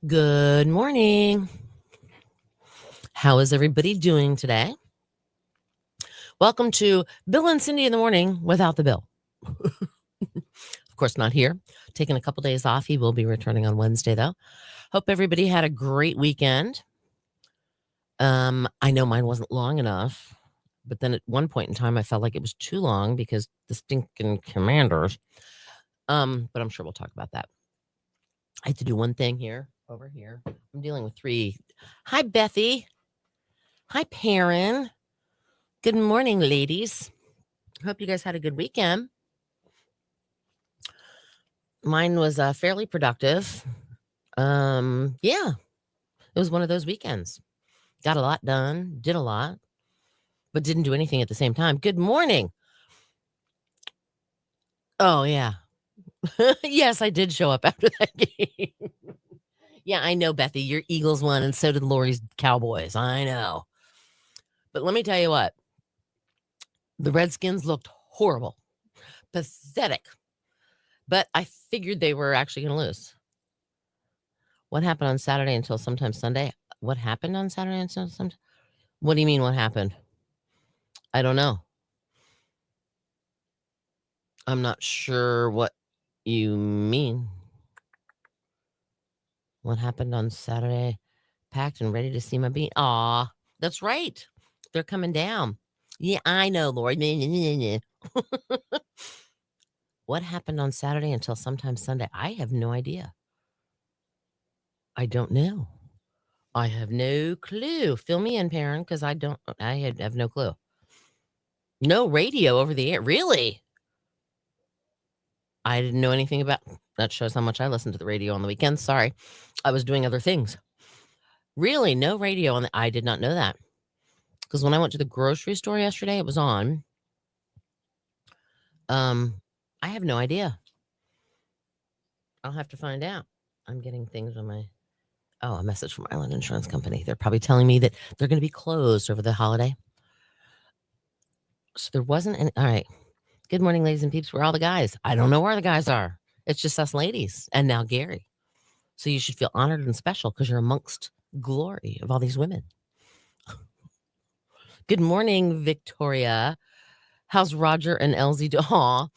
Good morning. How is everybody doing today? Welcome to Bill and Cindy in the Morning without the Bill. Of course, not here. Taking a couple days off. He will be returning on Wednesday, though. Hope everybody had a great weekend. I know mine wasn't long enough, but then at one point in time, I felt like it was too long because the stinking Commanders. But I'm sure we'll talk about that. I had to do one thing here, over here. I'm dealing with three. Hi, Bethy. Hi, Perrin. Good morning, ladies. Hope you guys had a good weekend. Mine was fairly productive. Yeah, it was one of those weekends. Got a lot done, did a lot, but didn't do anything at the same time. Good morning. Oh, yeah. Yes, I did show up after that game. Yeah, I know, Bethy. Your Eagles won, and so did Lori's Cowboys. I know. But let me tell you what, the Redskins looked horrible, pathetic. But I figured they were actually going to lose. What happened on Saturday until sometime Sunday? What happened on Saturday until sometime? What do you mean, what happened? I don't know. I'm not sure what you mean. What happened on Saturday? Packed and ready to see my bean. Aw, that's right. They're coming down. Yeah, I know, Lori. What happened on Saturday until sometime Sunday? I have no idea. I don't know. I have no clue. Fill me in, Perrin, because I have no clue. No radio over the air. Really? I didn't know anything about that. Shows how much I listened to the radio on the weekends. Sorry. I was doing other things. Really? No radio on the I did not know that. Because when I went to the grocery store yesterday, it was on. I have no idea. I'll have to find out. I'm getting things on my a message from Island Insurance Company. They're probably telling me that they're going to be closed over the holiday. So there wasn't any. All right. Good morning, ladies and peeps. Where are all the guys? I don't know where the guys are. It's just us ladies and now Gary. So you should feel honored and special because you're amongst glory of all these women. Good morning, Victoria. How's Roger and Elsie doing? Aw,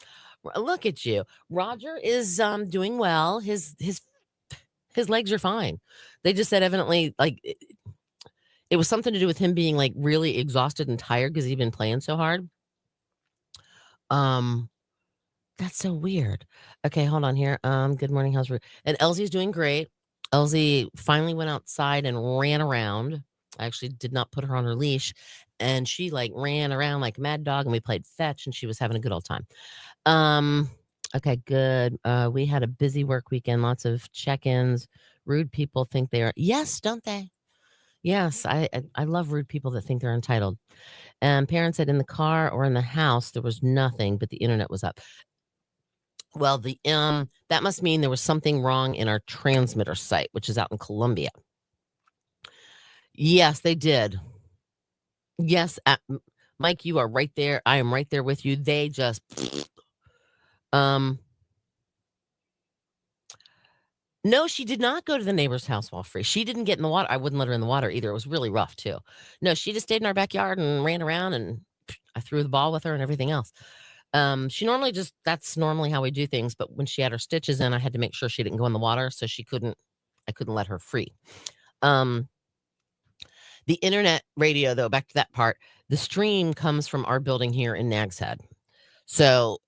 look at you. Roger is doing well. His legs are fine. They just said evidently like it was something to do with him being like really exhausted and tired because he'd been playing so hard. That's so weird. Okay, hold on here. Good morning, how's and Elsie's doing great. Elsie finally went outside and ran around. I actually did not put her on her leash, and she like ran around like a mad dog, and we played fetch, and she was having a good old time. Okay, good. We had a busy work weekend, lots of check-ins. Rude people think they are. Yes, don't they? Yes, I love rude people that think they're entitled. And parents said in the car or in the house there was nothing, but the internet was up. Well, that must mean there was something wrong in our transmitter site, which is out in Columbia. Yes, they did. Yes, Mike, you are right there. I am right there with you. They just No, she did not go to the neighbor's house while free. She didn't get in the water. I wouldn't let her in the water either. It was really rough too. No, she just stayed in our backyard and ran around, and I threw the ball with her and everything else. She normally that's normally how we do things, but when she had her stitches in, I had to make sure she didn't go in the water, so I couldn't let her free. The internet radio, though, back to that part, the stream comes from our building here in Nags Head. So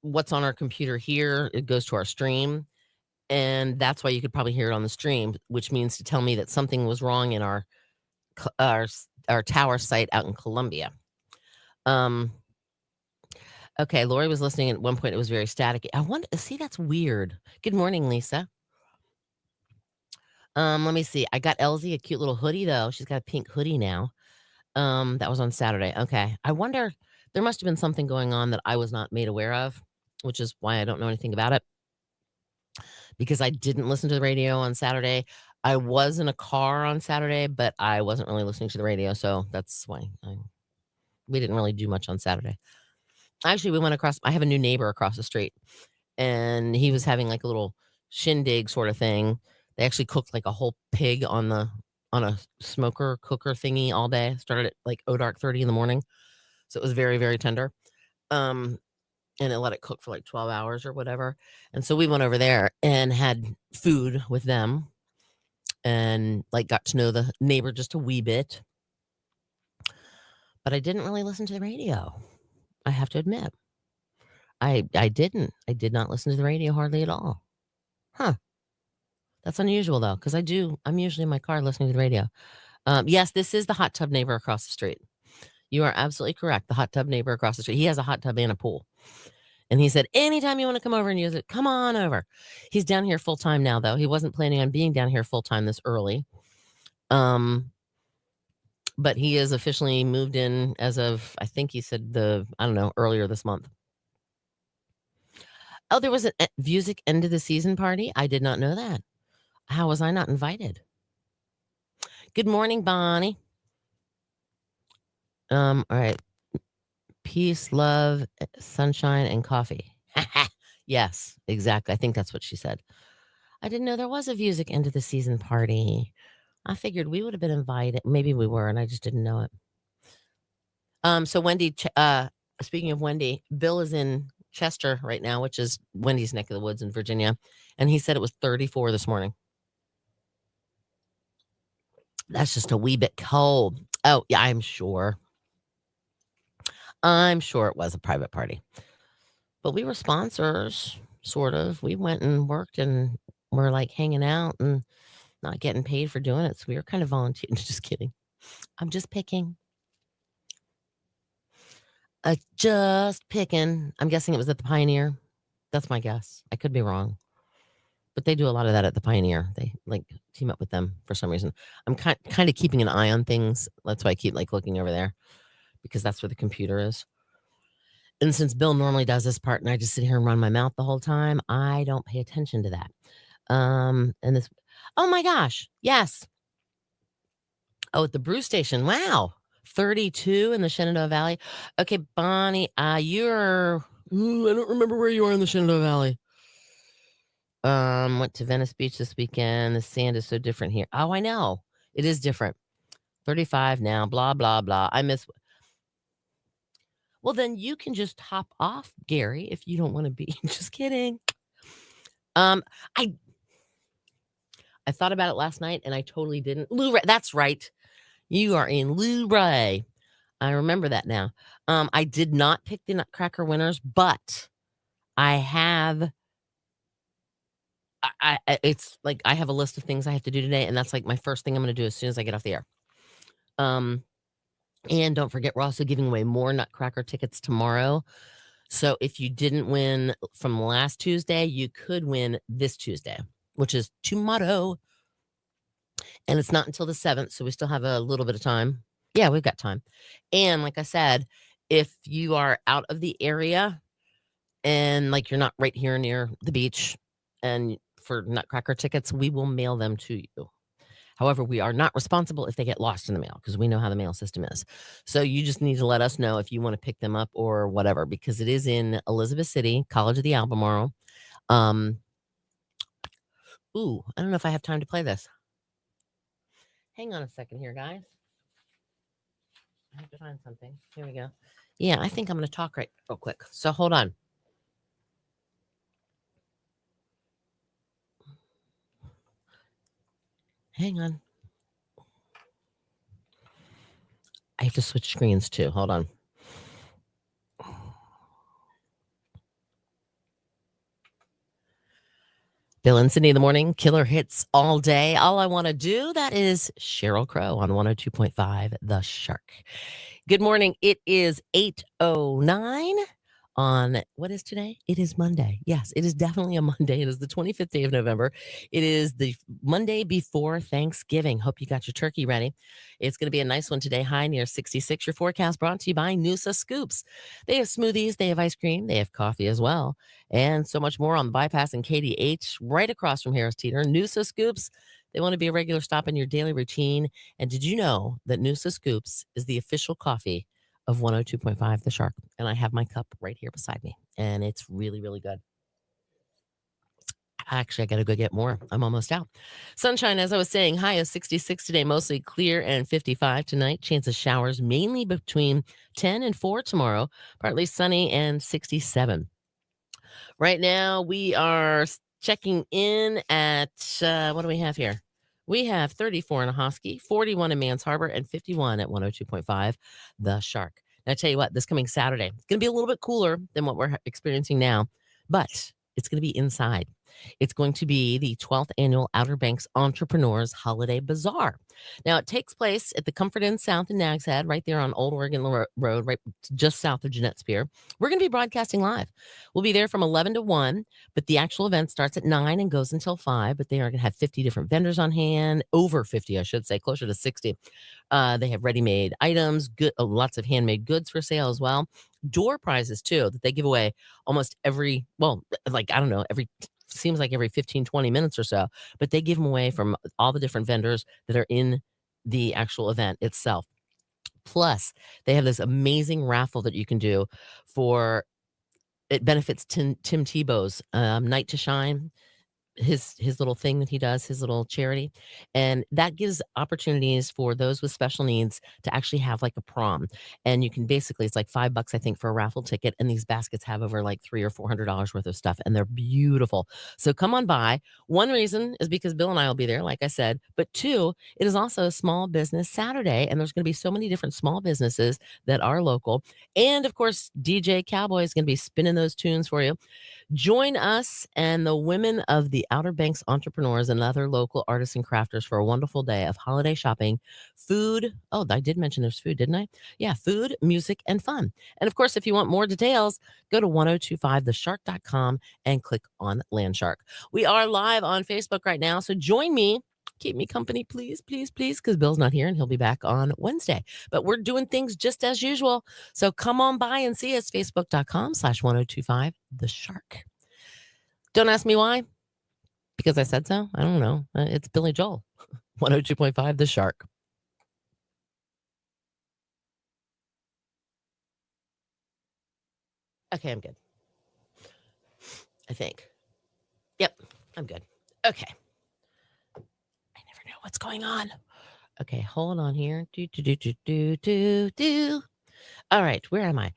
what's on our computer here, it goes to our stream. And that's why you could probably hear it on the stream, which means to tell me that something was wrong in our tower site out in Columbia. Okay, Lori was listening. At one point, it was very static. I want to see. That's weird. Good morning, Lisa. Let me see. I got Elsie a cute little hoodie though. She's got a pink hoodie now. That was on Saturday. Okay, I wonder. There must have been something going on that I was not made aware of, which is why I don't know anything about it. Because I didn't listen to the radio on Saturday. I was in a car on Saturday, but I wasn't really listening to the radio, so that's why we didn't really do much on Saturday. Actually, we went across. I have a new neighbor across the street, and he was having like a little shindig sort of thing. They actually cooked like a whole pig on a smoker cooker thingy all day. Started at like dark 30 in the morning. So it was very, very tender. And it let it cook for like 12 hours or whatever. And so we went over there and had food with them and like got to know the neighbor just a wee bit. But I didn't really listen to the radio. I have to admit. I didn't. I did not listen to the radio hardly at all. Huh. That's unusual though, because I'm usually in my car listening to the radio. Yes, this is the hot tub neighbor across the street. You are absolutely correct. The hot tub neighbor across the street. He has a hot tub and a pool. And he said, anytime you want to come over and use it, come on over. He's down here full time now, though. He wasn't planning on being down here full time this early. But he is officially moved in as of, I think he said earlier this month. Oh, there was a music end of the season party. I did not know that. How was I not invited? Good morning, Bonnie. All right. Peace, love, sunshine, and coffee. Yes, exactly. I think that's what she said. I didn't know there was a music end of the season party. I figured we would have been invited. Maybe we were, and I just didn't know it. So Wendy, speaking of Wendy, Bill is in Chester right now, which is Wendy's neck of the woods in Virginia. And he said it was 34 this morning. That's just a wee bit cold. Oh, yeah, I'm sure. I'm sure it was a private party. But we were sponsors, sort of. We went and worked and we're like hanging out and not getting paid for doing it. So we were kind of volunteering. Just kidding. I'm just picking. Just picking. I'm guessing it was at the Pioneer. That's my guess. I could be wrong. But they do a lot of that at the Pioneer. They like team up with them for some reason. I'm kind of keeping an eye on things. That's why I keep like looking over there because that's where the computer is. And since Bill normally does this part and I just sit here and run my mouth the whole time, I don't pay attention to that. And this, oh my gosh, yes. Oh, at the brew station. Wow. 32 in the Shenandoah Valley. Okay, Bonnie, I don't remember where you are in the Shenandoah Valley. Went to Venice Beach this weekend. The sand is so different here. Oh, I know. It is different. 35 now, blah, blah, blah. Well, then you can just hop off, Gary, if you don't want to be. Just kidding. I thought about it last night and I totally didn't. Luray, that's right. You are in Luray. I remember that now. I did not pick the Nutcracker winners, but I have. It's like I have a list of things I have to do today, and that's like my first thing I'm going to do as soon as I get off the air. And don't forget, we're also giving away more Nutcracker tickets tomorrow. So if you didn't win from last Tuesday, you could win this Tuesday, which is tomorrow. And it's not until the 7th, so we still have a little bit of time. Yeah, we've got time. And like I said, if you are out of the area and like you're not right here near the beach and for Nutcracker tickets, we will mail them to you. However, we are not responsible if they get lost in the mail because we know how the mail system is. So you just need to let us know if you want to pick them up or whatever, because it is in Elizabeth City, College of the Albemarle. I don't know if I have time to play this. Hang on a second here, guys. I have to find something. Here we go. Yeah, I think I'm going to talk real quick. So hold on. Hang on. I have to switch screens too. Hold on. Bill and Cindy in the morning, killer hits all day. All I want to do, that is Sheryl Crow on 102.5 The Shark. Good morning. It is 8:09 on, what is today? It is Monday. Yes, it is definitely a Monday. It is the 25th day of November. It is the Monday before Thanksgiving. Hope you got your turkey ready. It's going to be a nice one today, high near 66. Your forecast brought to you by Noosa Scoops. They have smoothies, they have ice cream, they have coffee as well, and so much more on the bypass and KDH right across from Harris Teeter. Noosa Scoops, they want to be a regular stop in your daily routine. And did you know that Noosa Scoops is the official coffee of 102.5 The Shark? And I have my cup right here beside me, and it's really, really good. Actually, I gotta go get more. I'm almost out. Sunshine, as I was saying, high of 66 today, mostly clear, and 55 tonight. Chance of showers mainly between 10 and 4 tomorrow. Partly sunny and 67. Right now, we are checking in at what do we have here? We have 34 in Ahoskie, 41 in Mans Harbor, and 51 at 102.5 The Shark. Now, I tell you what, this coming Saturday, it's going to be a little bit cooler than what we're experiencing now, but it's going to be inside. It's going to be the 12th annual Outer Banks Entrepreneurs Holiday Bazaar. Now, it takes place at the Comfort Inn South in Nags Head, right there on Old Oregon Road, right just south of Jeanette Spear. We're going to be broadcasting live. We'll be there from 11 to 1, but the actual event starts at 9 and goes until 5. But they are going to have 50 different vendors on hand, over 50, I should say, closer to 60. They have ready-made items, good, lots of handmade goods for sale as well. Door prizes, too, that they give away almost every, well, like, I don't know, seems like every 15, 20 minutes or so. But they give them away from all the different vendors that are in the actual event itself. Plus, they have this amazing raffle that you can do for it benefits Tim Tebow's Night to Shine, his little thing that he does, his little charity, and that gives opportunities for those with special needs to actually have like a prom. And you can basically, it's like $5, I think, for a raffle ticket, and these baskets have over like $300 or $400 worth of stuff, and they're beautiful. So come on by. One reason is because Bill and I will be there, like I said, but two, it is also a small business Saturday, and there's going to be so many different small businesses that are local, and of course DJ Cowboy is going to be spinning those tunes for you. Join us and the women of the Outer Banks Entrepreneurs and other local artists and crafters for a wonderful day of holiday shopping, food. Oh, I did mention there's food, didn't I? Yeah, food, music, and fun. And of course, if you want more details, go to 1025theshark.com and click on Landshark. We are live on Facebook right now, so join me. Keep me company, please, please, please, because Bill's not here and he'll be back on Wednesday. But we're doing things just as usual. So come on by and see us, facebook.com/1025 The Shark. Don't ask me why, because I said so. I don't know. It's Billy Joel, 102.5 The Shark. Okay, I'm good. I think. Yep, I'm good. Okay. I never know what's going on. Okay, hold on here. Do. All right, where am I?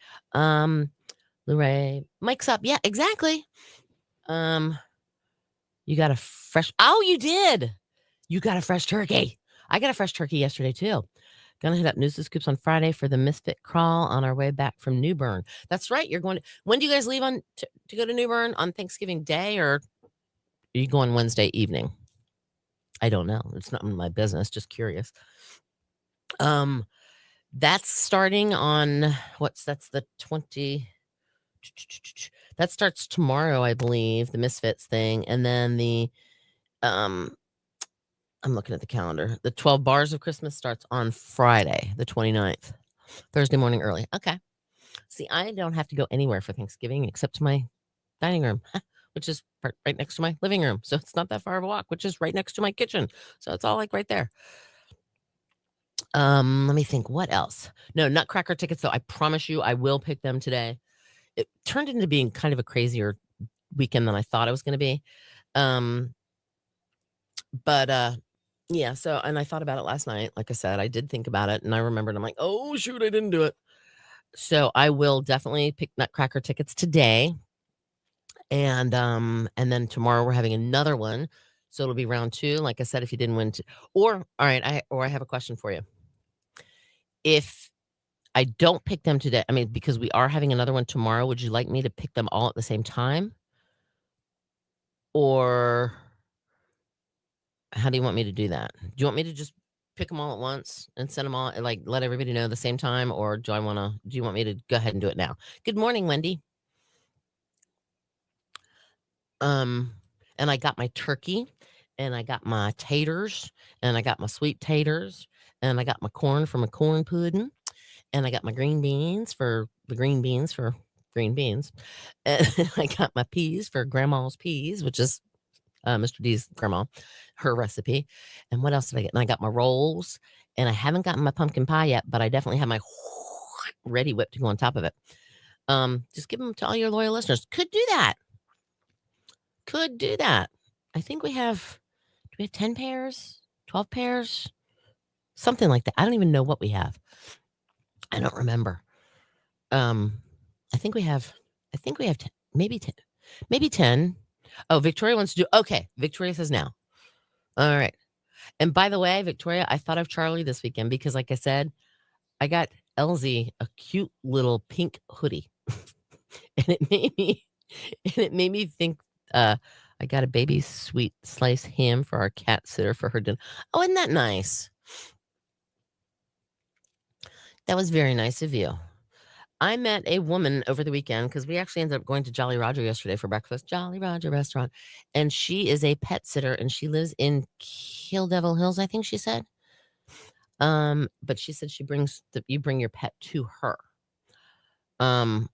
Luray, mic's up. Yeah, exactly. You got a fresh. Oh, you did. You got a fresh turkey. I got a fresh turkey yesterday too. Gonna hit up News and Scoops on Friday for the Misfit Crawl on our way back from New Bern. That's right. You're going to. When do you guys leave on to go to New Bern on Thanksgiving Day, or are you going Wednesday evening? I don't know. It's not my business. Just curious. That's starting on that's the 20. That starts tomorrow, I believe, the Misfits thing, and then the I'm looking at the calendar. The 12 Bars of Christmas starts on Friday, the 29th. Thursday morning early. Okay. See, I don't have to go anywhere for Thanksgiving except to my dining room, which is right next to my living room. So it's not that far of a walk, which is right next to my kitchen. So it's all like right there. Let me think. What else? No, Nutcracker tickets, though. I promise you, I will pick them today. It turned into being kind of a crazier weekend than I thought it was going to be. But yeah, so, and I thought about it last night. Like I said, I did think about it, and I remembered, I'm like, oh shoot, I didn't do it. So I will definitely pick Nutcracker tickets today. And then tomorrow we're having another one. So it'll be round 2. Like I said, if you didn't win or all right, I have a question for you. If I don't pick them today, I mean, because we are having another one tomorrow, would you like me to pick them all at the same time? Or how do you want me to do that? Do you want me to just pick them all at once and send them all, like let everybody know at the same time? Or do you want me to go ahead and do it now? Good morning, Wendy. And I got my turkey, and I got my taters, and I got my sweet taters, and I got my corn for my corn pudding, and I got my green beans for green beans, and I got my peas for grandma's peas, which is Mr. D's grandma, her recipe. And what else did I get? And I got my rolls, and I haven't gotten my pumpkin pie yet, but I definitely have my ready whip to go on top of it. Just give them to all your loyal listeners. Could do that. I think do we have 10 pairs? 12 pairs? Something like that. I don't even know what we have. I don't remember. Um, I think we have I think we have 10, maybe 10. Oh, Victoria wants to do okay. Victoria says now. All right. And by the way, Victoria, I thought of Charlie this weekend because, like I said, I got Elsie a cute little pink hoodie, and it made me think. I got a baby sweet slice ham for our cat sitter for her dinner. Oh, isn't that nice? That was very nice of you. I met a woman over the weekend because we actually ended up going to Jolly Roger yesterday for breakfast. Jolly Roger restaurant, and she is a pet sitter, and she lives in Kill Devil Hills, I think she said. But she said you bring your pet to her. Um,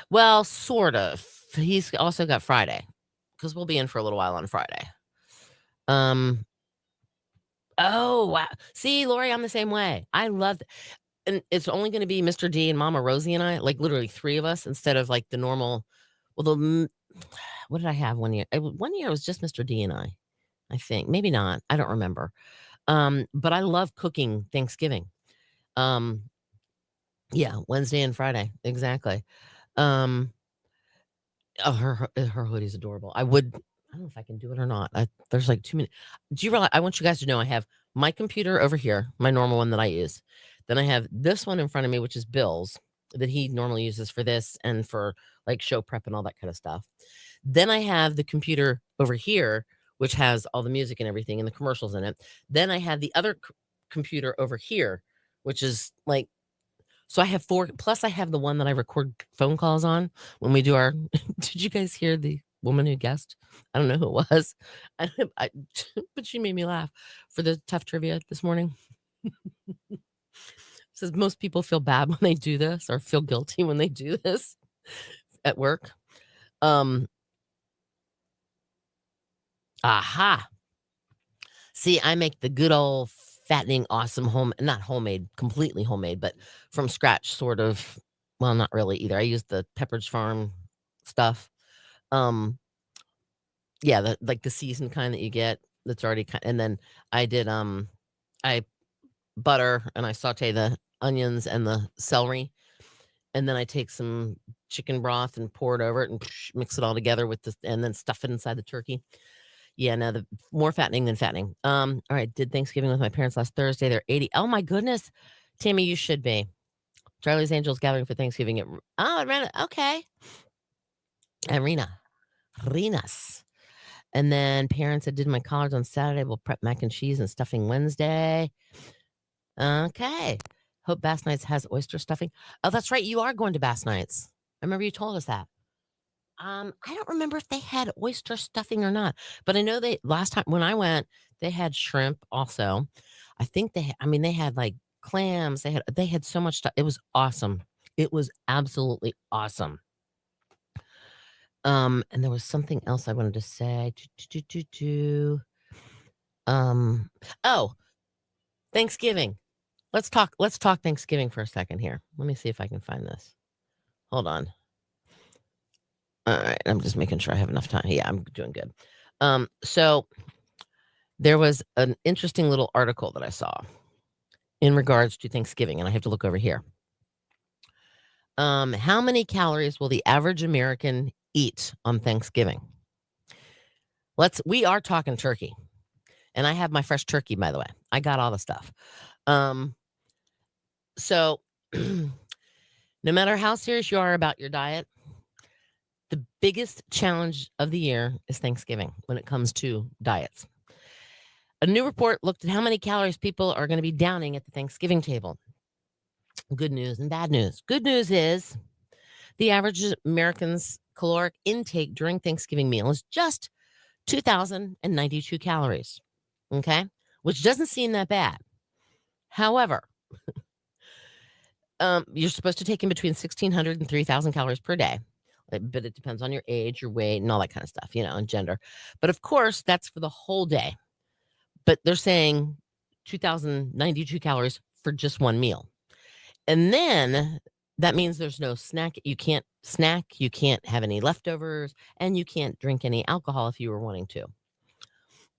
well, sort of. He's also got Friday because we'll be in for a little while on Friday. Um, oh wow. See, Lori, I'm the same way. I love and it's only going to be Mr. D and Mama Rosie and I, like literally 3 of us instead of like the normal. Well, what did I have one year? One year it was just Mr. D and I think. Maybe not. I don't remember. But I love cooking Thanksgiving. Um, yeah, Wednesday and Friday. Exactly. Um, oh, her hoodie's adorable. I don't know if I can do it or not. There's like too many. Do you realize? I want you guys to know I have my computer over here, my normal one that I use. Then I have this one in front of me, which is Bill's that he normally uses for this and for like show prep and all that kind of stuff. Then I have the computer over here, which has all the music and everything and the commercials in it. Then I have the other computer over here, which is like, so I have 4, plus I have the one that I record phone calls on when we do our. Did you guys hear the woman who guessed? I don't know who it was, but she made me laugh for the tough trivia this morning. Says most people feel bad when they do this or feel guilty when they do this at work. Aha. See, I make the good old fattening, awesome not homemade, completely homemade, but from scratch, sort of. Well, not really either. I use the Pepperidge Farm stuff. Yeah, like the seasoned kind that you get that's already and then I did I butter and I saute the onions and the celery, and then I take some chicken broth and pour it over it and mix it all together with this and then stuff it inside the turkey. Yeah, no, the more fattening than fattening. All right, did Thanksgiving with my parents last Thursday. They're 80. Oh my goodness. Tammy, you should be. Charlie's Angels gathering for Thanksgiving at Atlanta. Okay. Arenas. And then parents that did my collards on Saturday will prep mac and cheese and stuffing Wednesday. Okay. Hope Bass Nights has oyster stuffing. Oh, that's right. You are going to Bass Nights. I remember you told us that. I don't remember if they had oyster stuffing or not, but I know last time when I went, they had shrimp also. I think they had like clams. They had so much stuff. It was awesome. It was absolutely awesome. And there was something else I wanted to say. Oh, Thanksgiving. Let's talk Thanksgiving for a second here. Let me see if I can find this. Hold on. All right, I'm just making sure I have enough time. Yeah, I'm doing good. So there was an interesting little article that I saw in regards to Thanksgiving, and I have to look over here. How many calories will the average American eat on Thanksgiving? We are talking turkey. And I have my fresh turkey, by the way. I got all the stuff. So no matter how serious you are about your diet, the biggest challenge of the year is Thanksgiving when it comes to diets. A new report looked at how many calories people are going to be downing at the Thanksgiving table. Good news and bad news. Good news is the average American's caloric intake during Thanksgiving meal is just 2,092 calories. Okay? Which doesn't seem that bad. However, you're supposed to take in between 1,600 and 3,000 calories per day. But it depends on your age, your weight, and all that kind of stuff, and gender. But of course, that's for the whole day. But they're saying 2,092 calories for just one meal. And then That means there's no snack. You can't snack, you can't have any leftovers, and you can't drink any alcohol if you were wanting to.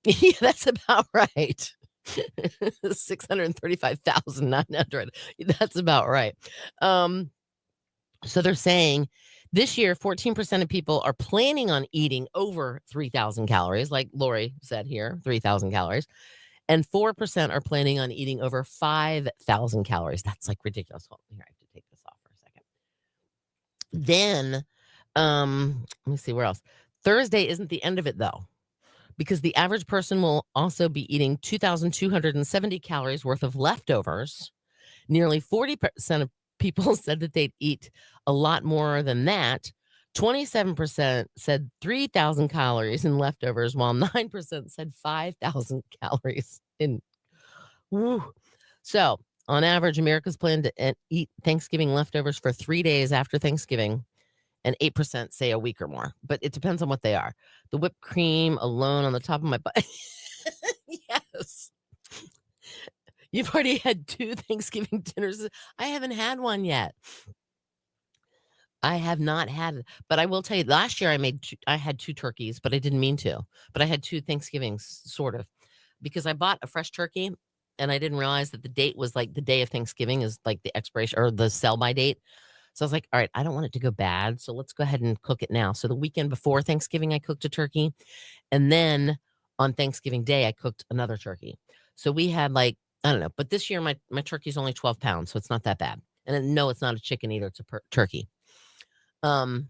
Yeah, that's about right. 635,900. That's about right. Um, so they're saying this year, 14% of people are planning on eating over 3,000 calories, like Lori said here, 3,000 calories, and 4% are planning on eating over 5,000 calories. That's like ridiculous. Hold on here, I have to take this off for a second. Then, let me see where else. Thursday isn't the end of it though, because the average person will also be eating 2,270 calories worth of leftovers. Nearly 40% of people said that they'd eat a lot more than that. 27% said 3,000 calories in leftovers, while 9% said 5,000 calories in. Woo. So, on average, Americans plan to eat Thanksgiving leftovers for 3 days after Thanksgiving, and 8% say a week or more, but it depends on what they are. The whipped cream alone on the top of my butt. Yes. You've already had 2 Thanksgiving dinners. I haven't had one yet. I have not had, but I will tell you, last year I had 2 turkeys, but I didn't mean to. But I had 2 Thanksgivings, sort of, because I bought a fresh turkey and I didn't realize that the date was like the day of Thanksgiving is like the expiration or the sell by date. So I was like, all right, I don't want it to go bad. So let's go ahead and cook it now. So the weekend before Thanksgiving, I cooked a turkey. And then on Thanksgiving Day, I cooked another turkey. So we had like, I don't know, but this year my turkey's only 12 pounds. So it's not that bad. And no, it's not a chicken either. It's a turkey. Um,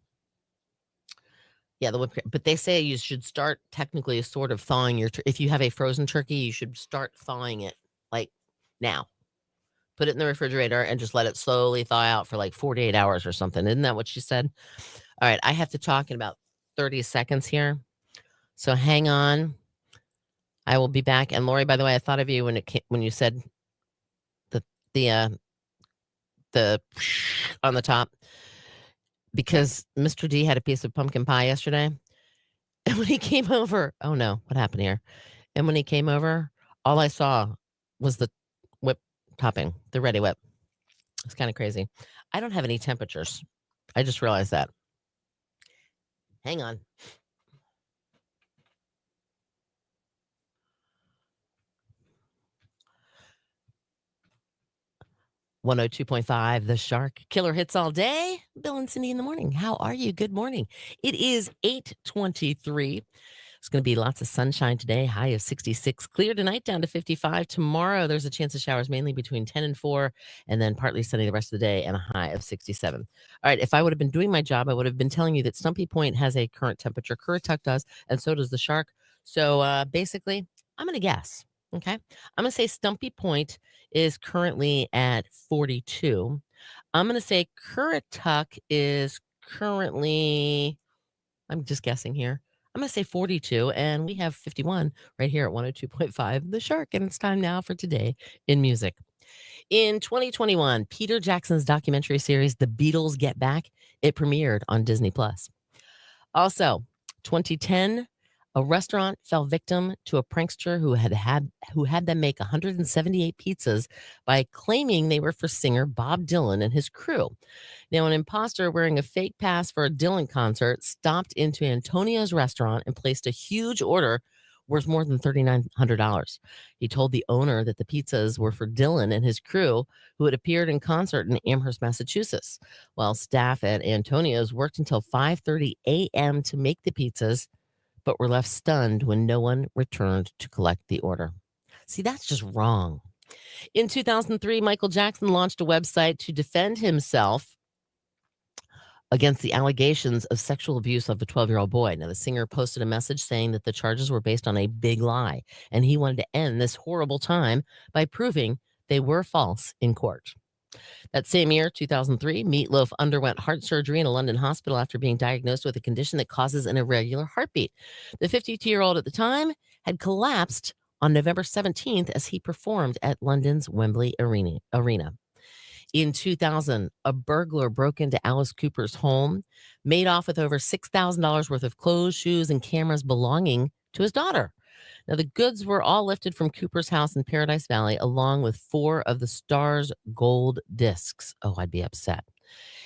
yeah, the whipped cream. But they say you should start technically sort of thawing your if you have a frozen turkey, you should start thawing it like now. Put it in the refrigerator and just let it slowly thaw out for like 48 hours or something. Isn't that what she said? All right, I have to talk in about 30 seconds here. So hang on. I will be back. And Lori, by the way, I thought of you when you said the the on the top, because Mr. D had a piece of pumpkin pie yesterday. And when he came over, oh no, what happened here? And when he came over, all I saw was the whip topping, the Ready Whip. It's kind of crazy. I don't have any temperatures. I just realized that. Hang on. 102.5 The Shark. Killer hits all day. Bill and Cindy in the morning. How are you? Good morning. It is 8:23. It's going to be lots of sunshine today. High of 66. Clear tonight, down to 55. Tomorrow, there's a chance of showers mainly between 10 and 4, and then partly sunny the rest of the day, and a high of 67. All right, if I would have been doing my job, I would have been telling you that Stumpy Point has a current temperature. Currituck does, and so does the Shark. So basically, I'm going to guess. Okay. I'm going to say Stumpy Point is currently at 42. I'm going to say Currituck is currently, I'm just guessing here. I'm going to say 42, and we have 51 right here at 102.5 The Shark. And it's time now for Today in Music. In 2021, Peter Jackson's documentary series, The Beatles Get Back, it premiered on Disney Plus. Also, 2010, a restaurant fell victim to a prankster who had them make 178 pizzas by claiming they were for singer Bob Dylan and his crew. Now, an imposter wearing a fake pass for a Dylan concert stopped into Antonio's restaurant and placed a huge order worth more than $3,900. He told the owner that the pizzas were for Dylan and his crew, who had appeared in concert in Amherst, Massachusetts. While staff at Antonio's worked until 5:30 a.m. to make the pizzas, but were left stunned when no one returned to collect the order. See, that's just wrong. In 2003, Michael Jackson launched a website to defend himself against the allegations of sexual abuse of a 12-year-old boy. Now, the singer posted a message saying that the charges were based on a big lie, and he wanted to end this horrible time by proving they were false in court. That same year, 2003, Meatloaf underwent heart surgery in a London hospital after being diagnosed with a condition that causes an irregular heartbeat. The 52-year-old at the time had collapsed on November 17th as he performed at London's Wembley Arena. In 2000, a burglar broke into Alice Cooper's home, made off with over $6,000 worth of clothes, shoes, and cameras belonging to his daughter. Now, the goods were all lifted from Cooper's house in Paradise Valley, along with 4 of the Star's gold discs. Oh, I'd be upset.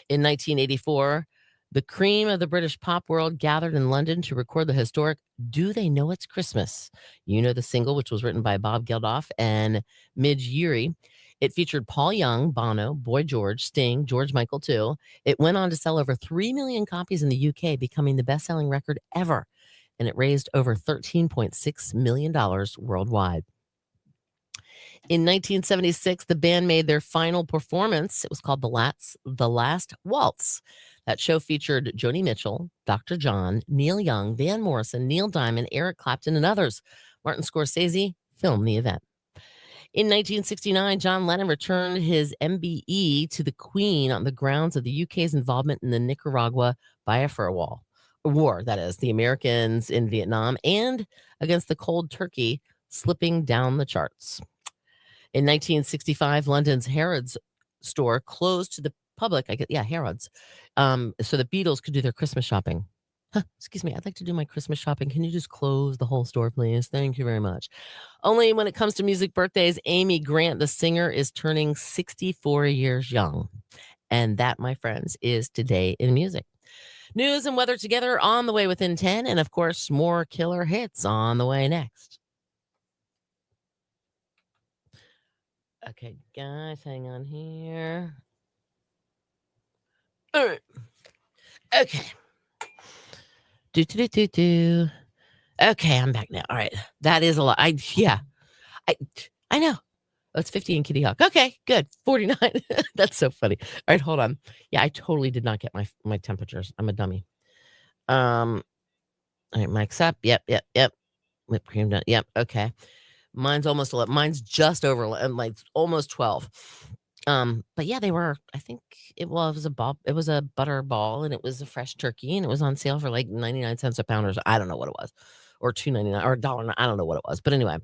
In 1984, the cream of the British pop world gathered in London to record the historic Do They Know It's Christmas? You know the single, which was written by Bob Geldof and Midge Ure. It featured Paul Young, Bono, Boy George, Sting, George Michael, too. It went on to sell over 3 million copies in the UK, becoming the best selling record ever. And it raised over $13.6 million worldwide. In 1976, the band made their final performance. It was called The Last Waltz. That show featured Joni Mitchell, Dr. John, Neil Young, Van Morrison, Neil Diamond, Eric Clapton, and others. Martin Scorsese filmed the event. In 1969, John Lennon returned his MBE to the Queen on the grounds of the UK's involvement in the Nicaragua Biafra War, that is, the Americans in Vietnam, and against the cold turkey slipping down the charts. In 1965, London's Harrods store closed to the public. Harrods. So the Beatles could do their Christmas shopping. Excuse me, I'd like to do my Christmas shopping. Can you just close the whole store, please? Thank you very much. Only when it comes to music birthdays, Amy Grant, the singer, is turning 64 years young. And that, my friends, is Today in Music. News and weather together on the way within 10. And of course, more killer hits on the way next. Okay, guys, hang on here. All right. Okay. Okay, I'm back now. All right. That is a lot. I know. Oh, it's 50 in Kitty Hawk. Okay, good. 49. That's so funny. All right, hold on. Yeah, I totally did not get my temperatures. I'm a dummy. All right, mic's up. Yep. Whipped cream done. Yep. Okay. Mine's almost 11. Mine's just over like almost 12. But yeah, they were, I think it was a butter ball, and it was a fresh turkey, and it was on sale for like 99 cents a pound, or I don't know what it was, or $2.99 or $1. I don't know what it was, but anyway.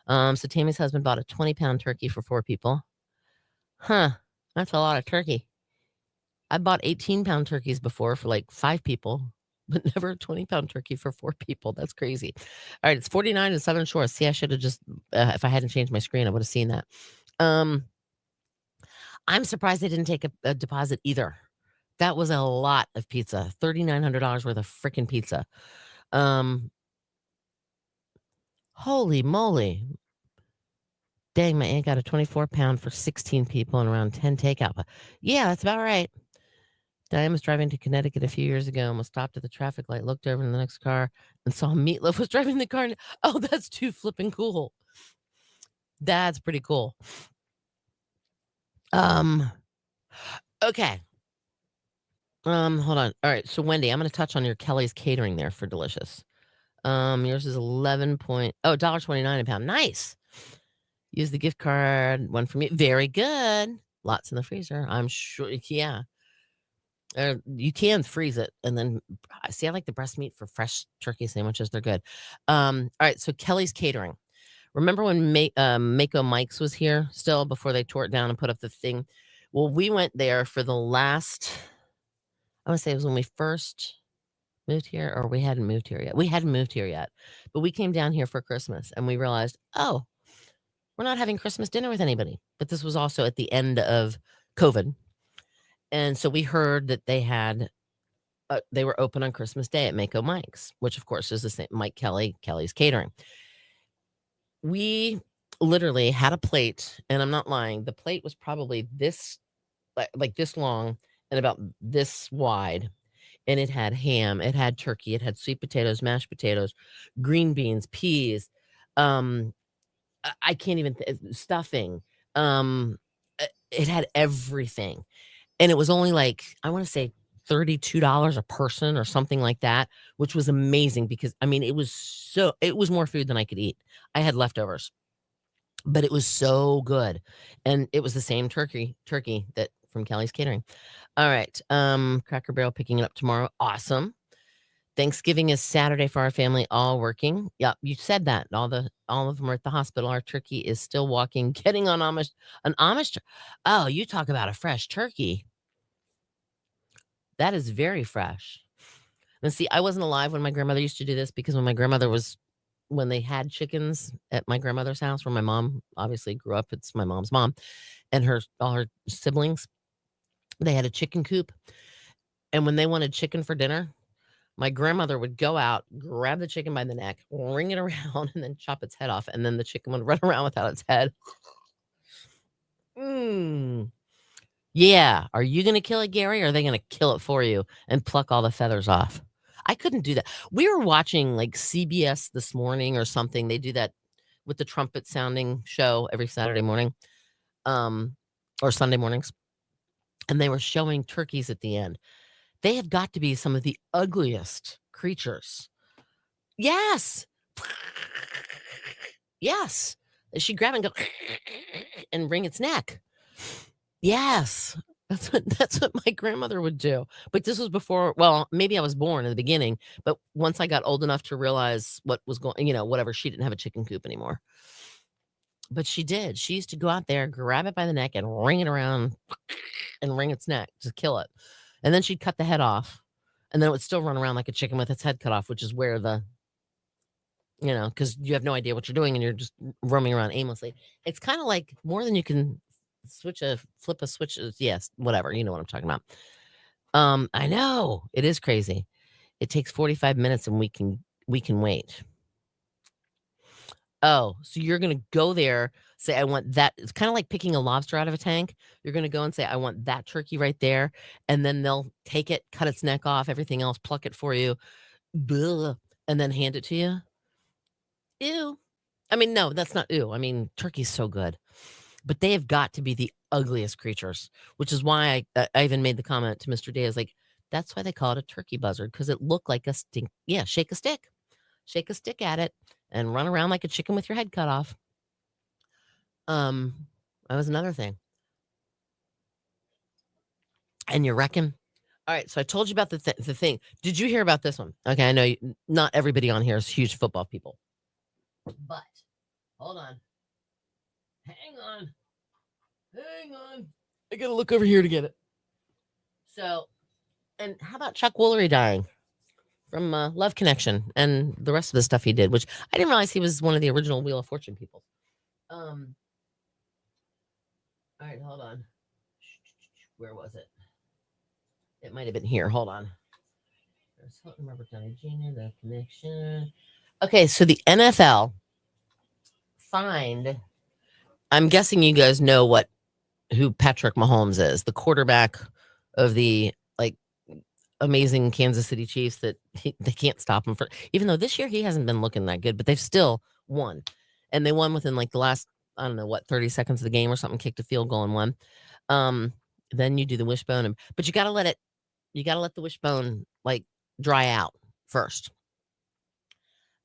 So Tammy's husband bought a 20-pound turkey for 4 people. That's a lot of turkey. I bought 18-pound turkeys before for like 5 people, but never a 20-pound turkey for 4 people. That's crazy. All right, it's 49 in Southern Shore. See, I should have just, if I hadn't changed my screen, I would have seen that. I'm surprised they didn't take a deposit either. That was a lot of pizza. $3,900 worth of freaking pizza. Holy moly. Dang, my aunt got a 24-pound for 16 people and around 10 takeout. Yeah, that's about right. Diane was driving to Connecticut a few years ago and was stopped at the traffic light, looked over in the next car, and saw Meatloaf was driving the car. Oh, that's too flipping cool. That's pretty cool. Okay. Hold on. All right. So Wendy, I'm going to touch on your Kelly's Catering there for delicious. Yours is $1.29 a pound. Nice. Use the gift card. One for me. Very good. Lots in the freezer. I'm sure. Yeah. You can freeze it, and then see. I like the breast meat for fresh turkey sandwiches. They're good. All right. So Kelly's Catering. Remember when Mako Mike's was here still before they tore it down and put up the thing? Well, we went there for the last, I want to say it was when we first moved here, or we hadn't moved here yet. We hadn't moved here yet, but we came down here for Christmas and we realized, oh, we're not having Christmas dinner with anybody. But this was also at the end of COVID. And so we heard that they were open on Christmas Day at Mako Mike's, which of course is the same Mike Kelly, Kelly's Catering. We literally had a plate, and I'm not lying. The plate was probably this, like this long and about this wide. And it had ham, it had turkey, it had sweet potatoes, mashed potatoes, green beans, peas. I can't even, stuffing. It had everything. And it was only like, I want to say $32 a person or something like that, which was amazing because, I mean, it was more food than I could eat. I had leftovers, but it was so good. And it was the same turkey that from Kelly's Catering. All right. Cracker Barrel picking it up tomorrow. Awesome. Thanksgiving is Saturday for our family, all working. Yeah, you said that. All of them are at the hospital. Our turkey is still walking, getting on an Amish. Oh, you talk about a fresh turkey. That is very fresh. And see, I wasn't alive when my grandmother used to do this because when they had chickens at my grandmother's house, where my mom obviously grew up, it's my mom's mom and all her siblings. They had a chicken coop, and when they wanted chicken for dinner, my grandmother would go out, grab the chicken by the neck, wring it around, and then chop its head off, and then the chicken would run around without its head. Mm. Yeah. Are you gonna kill it, Gary, or are they gonna kill it for you and pluck all the feathers off? I couldn't do that. We were watching, like, CBS This Morning or something. They do that with the trumpet sounding show every Saturday morning, um, or Sunday mornings, and they were showing turkeys at the end. They have got to be some of the ugliest creatures. Yes. Yes. She'd grab it and go and wring its neck. Yes. That's what my grandmother would do. But this was before, well, maybe I was born in the beginning, but once I got old enough to realize what was going, whatever, she didn't have a chicken coop anymore. But she did. She used to go out there, grab it by the neck and wring it around and wring its neck to kill it. And then she'd cut the head off. And then it would still run around like a chicken with its head cut off, which is where because you have no idea what you're doing and you're just roaming around aimlessly. It's kind of like more than you can flip a switch. Yes, whatever. You know what I'm talking about. I know it is crazy. It takes 45 minutes and we can wait. Oh, so you're gonna go there, say, I want that. It's kind of like picking a lobster out of a tank. You're gonna go and say, I want that turkey right there, and then they'll take it, cut its neck off, everything else, pluck it for you, blah, and then hand it to you. Ew. I mean, no, that's not ew. I mean, turkey's so good, but they have got to be the ugliest creatures, which is why I even made the comment to Mr. Day. I was like, that's why they call it a turkey buzzard, because it looked like a stink. Yeah, shake a stick at it, and run around like a chicken with your head cut off. That was another thing. And you reckon? All right, so I told you about the thing. Did you hear about this one? Okay, I know not everybody on here is huge football people, but hold on. Hang on. I gotta look over here to get it. So, and how about Chuck Woolery dying from Love Connection and the rest of the stuff he did, which I didn't realize he was one of the original Wheel of Fortune people. All right, hold on. Where was it? It might have been here. Hold on. There's Hilton Robert Downey Jr., The Connection. Okay, so the NFL fined. I'm guessing you guys know who Patrick Mahomes is, the quarterback of the amazing Kansas City Chiefs that they can't stop him even though this year he hasn't been looking that good, but they've still won. And they won within the last, I don't know, 30 seconds of the game or something, kicked a field goal and won. Then you do the wishbone, but you got to let the wishbone dry out first.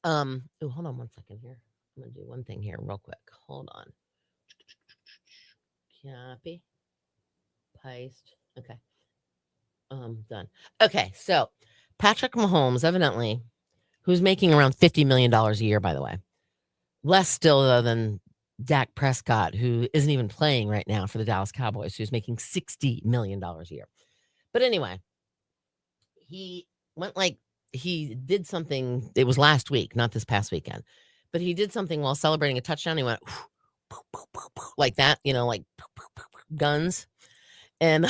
Oh, hold on 1 second here. I'm going to do one thing here real quick. Hold on. Copy. Paste. Okay. Done. Okay, so Patrick Mahomes, evidently, who's making around $50 million a year, by the way. Less still, though, than Dak Prescott, who isn't even playing right now for the Dallas Cowboys, who's making $60 million a year. But anyway, he did something. It was last week, not this past weekend. But he did something while celebrating a touchdown. He went like that, like guns. And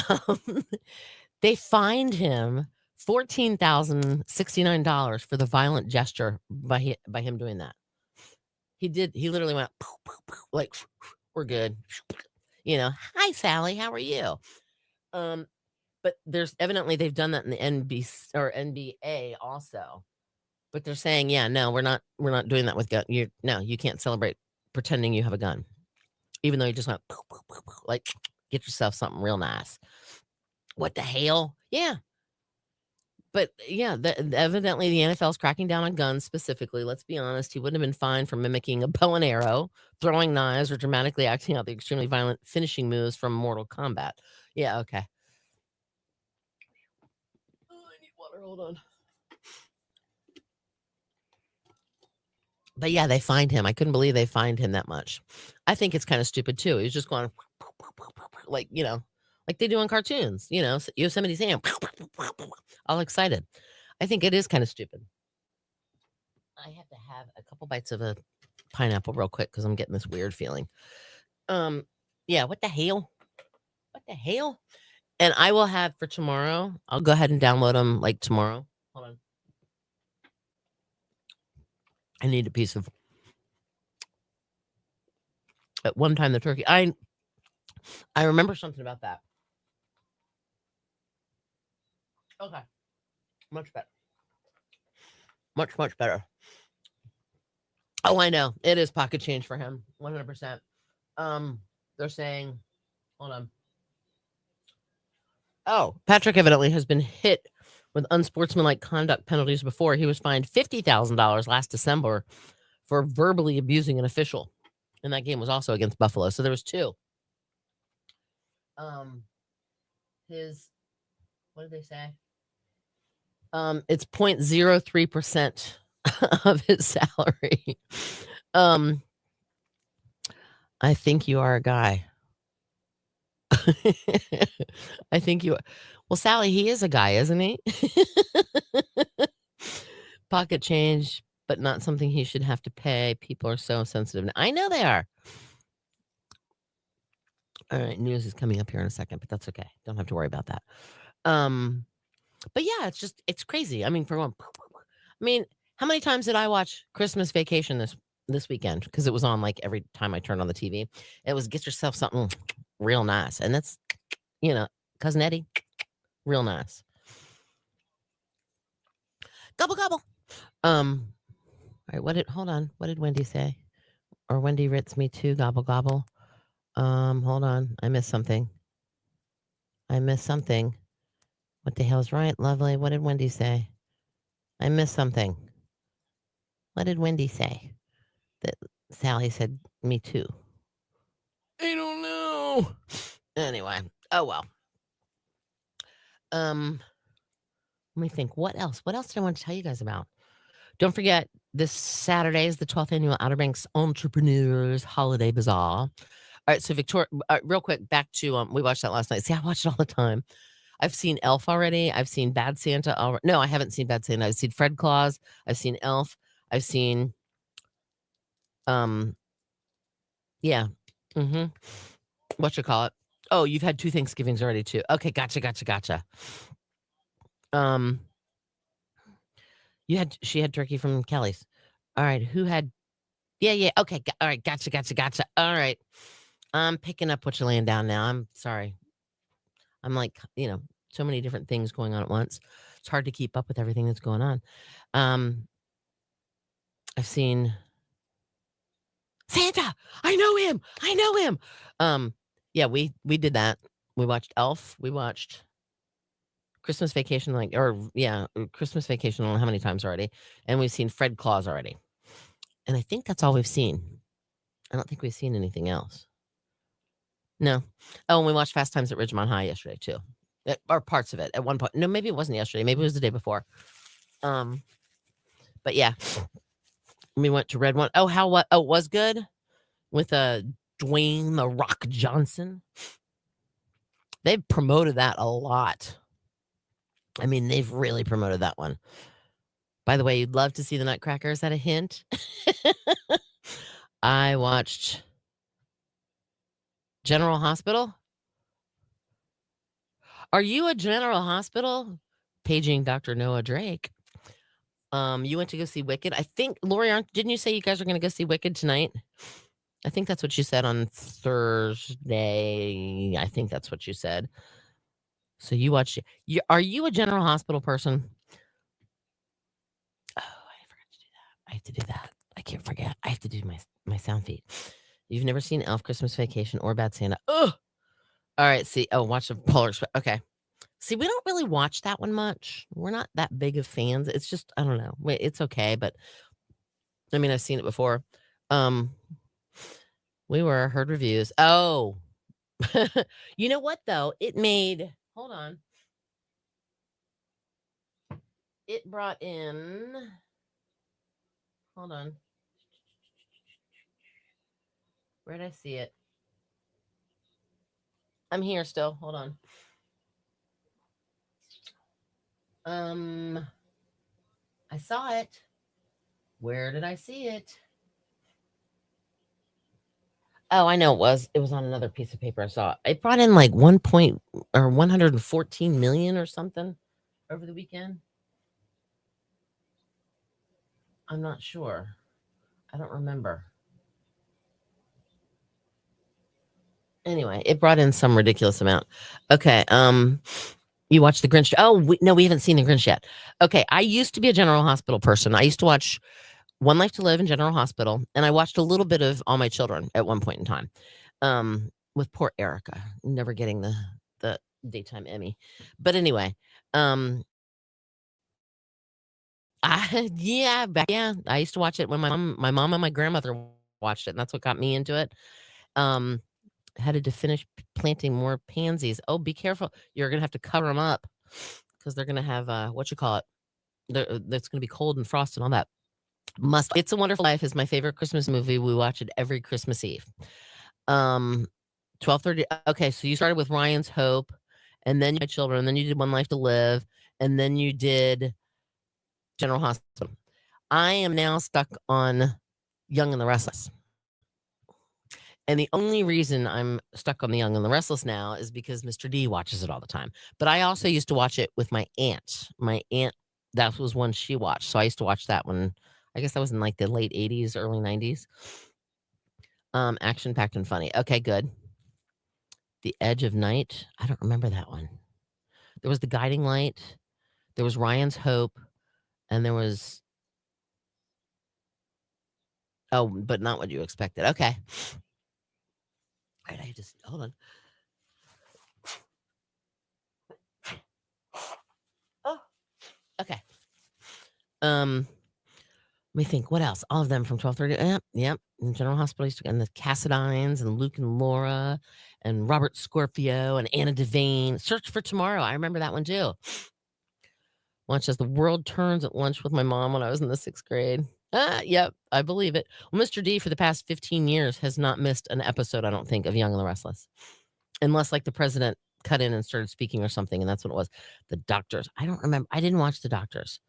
they fined him $14,069 for the violent gesture by him doing that. He literally went like, we're good. Hi, Sally, how are you? But there's evidently they've done that in the NBC or NBA also. But they're saying, yeah, no, we're not doing that with gun. You can't celebrate pretending you have a gun, even though you just went like, get yourself something real nice. What the hell? Yeah. But yeah, evidently the NFL is cracking down on guns specifically. Let's be honest. He wouldn't have been fined for mimicking a bow and arrow, throwing knives, or dramatically acting out the extremely violent finishing moves from Mortal Kombat. Yeah, okay. Oh, I need water. Hold on. But yeah, they fined him. I couldn't believe they fined him that much. I think it's kind of stupid too. He's just going like they do in cartoons. Yosemite Sam, all excited. I think it is kind of stupid. I have to have a couple bites of a pineapple real quick because I'm getting this weird feeling. Yeah, what the hell? What the hell? And I will have for tomorrow. I'll go ahead and download them like tomorrow. Hold on. I need a piece of. At one time, the turkey. I remember something about that. Okay, much better. Much better. Oh, I know. It is pocket change for him. 100%. They're saying, hold on. Oh, Patrick evidently has been hit with unsportsmanlike conduct penalties before. He was fined $50,000 last December for verbally abusing an official. And that game was also against Buffalo. So there was two. His, what did they say? It's 0.03% of his salary. I think you are a guy. I think you. Well, Sally, he is a guy, isn't he? Pocket change, but not something he should have to pay. People are so sensitive. I know they are. All right, news is coming up here in a second, but that's okay. Don't have to worry about that. But yeah, it's crazy. I mean, for one, I mean, how many times did I watch Christmas Vacation this weekend? Because it was on like every time I turned on the TV. It was get yourself something real nice, and that's Cousin Eddie, real nice. Gobble gobble. All right, hold on. What did Wendy say? Or Wendy Ritz me too, gobble gobble. Hold on. I missed something. What the hell's right? Lovely. What did Wendy say? I missed something. What did Wendy say? That Sally said me too. I don't know. Anyway. Oh well. Let me think. What else? What else did I want to tell you guys about? Don't forget, this Saturday is the 12th annual Outer Banks Entrepreneurs Holiday Bazaar. All right, so Victoria, real quick, back to we watched that last night. See, I watch it all the time. I've seen Elf already. I've seen Bad Santa. No, I haven't seen Bad Santa. I've seen Fred Claus. I've seen Elf. I've seen, yeah, what you call it? Oh, you've had 2 Thanksgivings already too. Okay, gotcha. She had turkey from Kelly's. All right, who had? Yeah. Okay, all right, gotcha. All right, I'm picking up what you're laying down now. I'm sorry. I'm like, so many different things going on at once. It's hard to keep up with everything that's going on. I've seen Santa. I know him. Yeah, we did that. We watched Elf. We watched Christmas Vacation, Christmas Vacation. I don't know how many times already, and we've seen Fred Claus already. And I think that's all we've seen. I don't think we've seen anything else. No. Oh, and we watched Fast Times at Ridgemont High yesterday too, or parts of it at one point. No, maybe it wasn't yesterday. Maybe it was the day before. But yeah, we went to Red One. Oh, what? Oh, it was good with Dwayne the Rock Johnson. They've promoted that a lot. I mean, they've really promoted that one. By the way, you'd love to see the Nutcracker. Is that a hint? I watched General Hospital. Are you a General Hospital? Paging Dr. Noah Drake. You went to go see Wicked. I think, Lori, didn't you say you guys are going to go see Wicked tonight? I think that's what you said on Thursday. I think that's what you said. So you watched. Are you a General Hospital person? Oh, I forgot to do that. I have to do that. I can't forget. I have to do my sound feed. You've never seen Elf, Christmas Vacation, or Bad Santa. Ugh. All right. See. Oh, watch the Polar Express. Okay. See, we don't really watch that one much. We're not that big of fans. It's just, I don't know. It's okay, but I mean, I've seen it before. We heard reviews. Oh, you know what though? Hold on. It brought in. Hold on. Where'd I see it? I'm here still. Hold on. I saw it. Where did I see it? Oh, I know it was. It was on another piece of paper I saw. It brought in like 1 point or 114 million or something over the weekend. I'm not sure. I don't remember. Anyway, it brought in some ridiculous amount. Okay, you watched The Grinch. Oh, no, we haven't seen The Grinch yet. Okay, I used to be a General Hospital person. I used to watch One Life to Live in General Hospital, and I watched a little bit of All My Children at one point in time. With poor Erica, never getting the daytime Emmy. But anyway, um, yeah, I used to watch it when my mom and my grandmother watched it, and that's what got me into it. Um, Headed to finish planting more pansies. Oh, be careful! You're gonna have to cover them up because they're gonna have what you call it. It's gonna be cold and frost and all that. Must It's a Wonderful Life is my favorite Christmas movie. We watch it every Christmas Eve. Um, 12:30. Okay, so you started with Ryan's Hope, and then My Children, and then you did One Life to Live, and then you did General Hospital. I am now stuck on Young and the Restless. And the only reason I'm stuck on The Young and the Restless now is because Mr. D watches it all the time. But I also used to watch it with my aunt. My aunt, that was one she watched. So I used to watch that one. I guess that was in like the late 80s, early 90s. Action packed and funny. Okay, good. The Edge of Night. I don't remember that one. There was The Guiding Light. There was Ryan's Hope. And there was, oh, but not what you expected. Okay. All right, I just, hold on. Oh, okay. Let me think. What else? All of them from 12:30. Yep. In General Hospital, and the Cassadines, and Luke and Laura, and Robert Scorpio, and Anna Devane. Search for Tomorrow. I remember that one too. Watched As the World Turns at lunch with my mom when I was in the 6th grade. Yep, I believe it. Well, Mr. D for the past 15 years has not missed an episode, I don't think, of Young and the Restless, unless like the president cut in and started speaking or something, and that's what it was. The Doctors. I don't remember. I didn't watch The Doctors.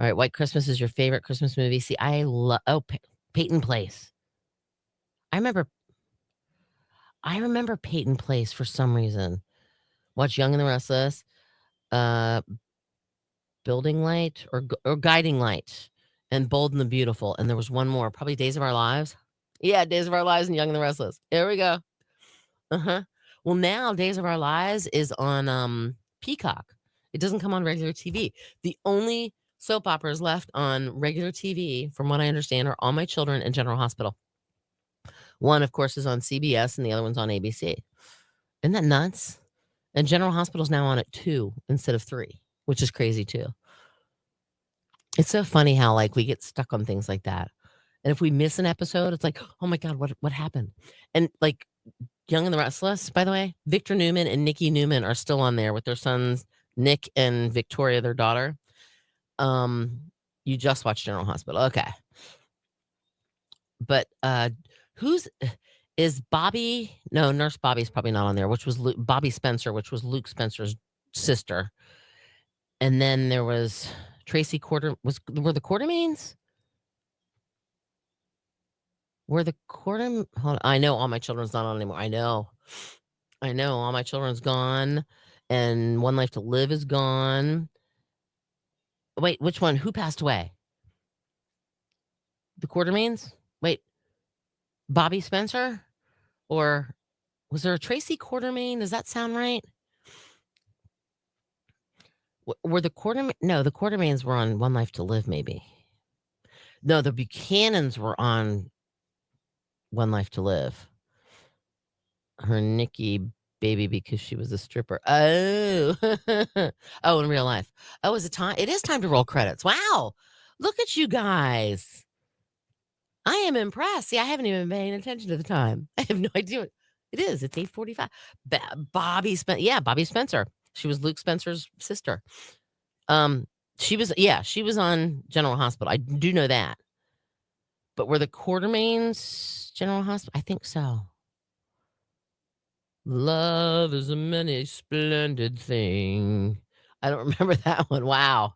All right, White Christmas is your favorite Christmas movie. See, I love Peyton Place. I remember Peyton Place for some reason. Watch Young and the Restless, uh, Building Light or Guiding Light, and Bold and the Beautiful, and there was one more, probably Days of Our Lives. Yeah, Days of Our Lives and Young and the Restless. Here we go. Uh-huh. Well, now Days of Our Lives is on Peacock. It doesn't come on regular TV. The only soap operas left on regular TV, from what I understand, are All My Children and General Hospital. One, of course, is on CBS and the other one's on ABC. Isn't that nuts? And General Hospital's now on at 2 instead of 3, which is crazy too. It's so funny how like we get stuck on things like that. And if we miss an episode, it's like, oh my God, what happened? And like Young and the Restless, by the way, Victor Newman and Nikki Newman are still on there with their sons, Nick and Victoria, their daughter. You just watched General Hospital. Okay. But who's is Bobby? No, Nurse Bobby's probably not on there, which was Bobby Spencer, which was Luke Spencer's sister. And then there was Tracy were the Quartermains? Hold on, I know All My Children's not on anymore. I know. All My Children's gone, and One Life to Live is gone. Wait, which one? Who passed away? The Quartermains? Wait, Bobby Spencer? Or was there a Tracy Quartermain? Does that sound right? Were the Quartermains? No, the Quartermains were on One Life to Live, maybe. No, the Buchanans were on One Life to Live. Her Nikki baby because she was a stripper. Oh. Oh, in real life. Oh, it is time to roll credits. Wow. Look at you guys. I am impressed. See, I haven't even been paying attention to the time. I have no idea what it is. It's 8:45. Bobby Spencer. She was Luke Spencer's sister. She was on General Hospital. I do know that. But were the Quartermains General Hospital? I think so. Love is a many splendid thing. I don't remember that one. Wow.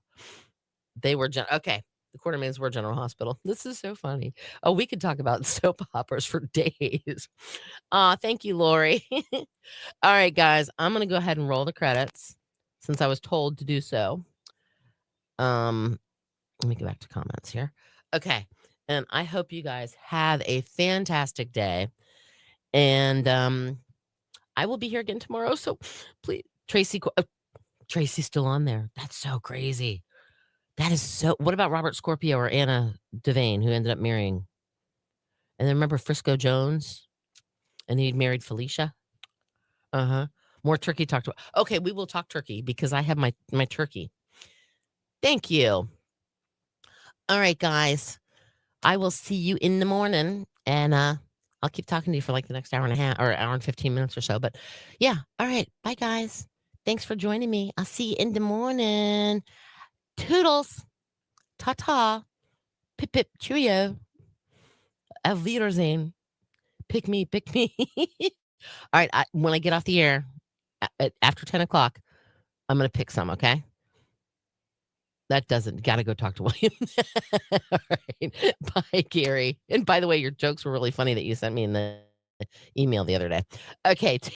They were okay. The Quartermaines War General Hospital. This is so funny. Oh, we could talk about soap operas for days. Thank you, Lori. All right, guys, I'm gonna go ahead and roll the credits since I was told to do so. Let me go back to comments here. Okay, and I hope you guys have a fantastic day, and, I will be here again tomorrow, so please Tracy's still on there. That's so crazy. That is so what about Robert Scorpio or Anna Devane, who ended up marrying and then remember Frisco Jones? And he married Felicia? Uh-huh. More turkey talk to okay, we will talk turkey because I have my turkey. Thank you. All right, guys. I will see you in the morning, and, I'll keep talking to you for, like, the next hour and a half or hour and 15 minutes or so, but yeah. All right. Bye, guys. Thanks for joining me. I'll see you in the morning. Toodles. Ta-ta. Pip, pip, cheerio. Auf Wiedersehen. Pick me, pick me. All right, when I get off the air after 10 o'clock, I'm gonna pick some, okay? That doesn't gotta go talk to William. All right. Bye, Gary. And by the way, your jokes were really funny that you sent me in the email the other day. Okay.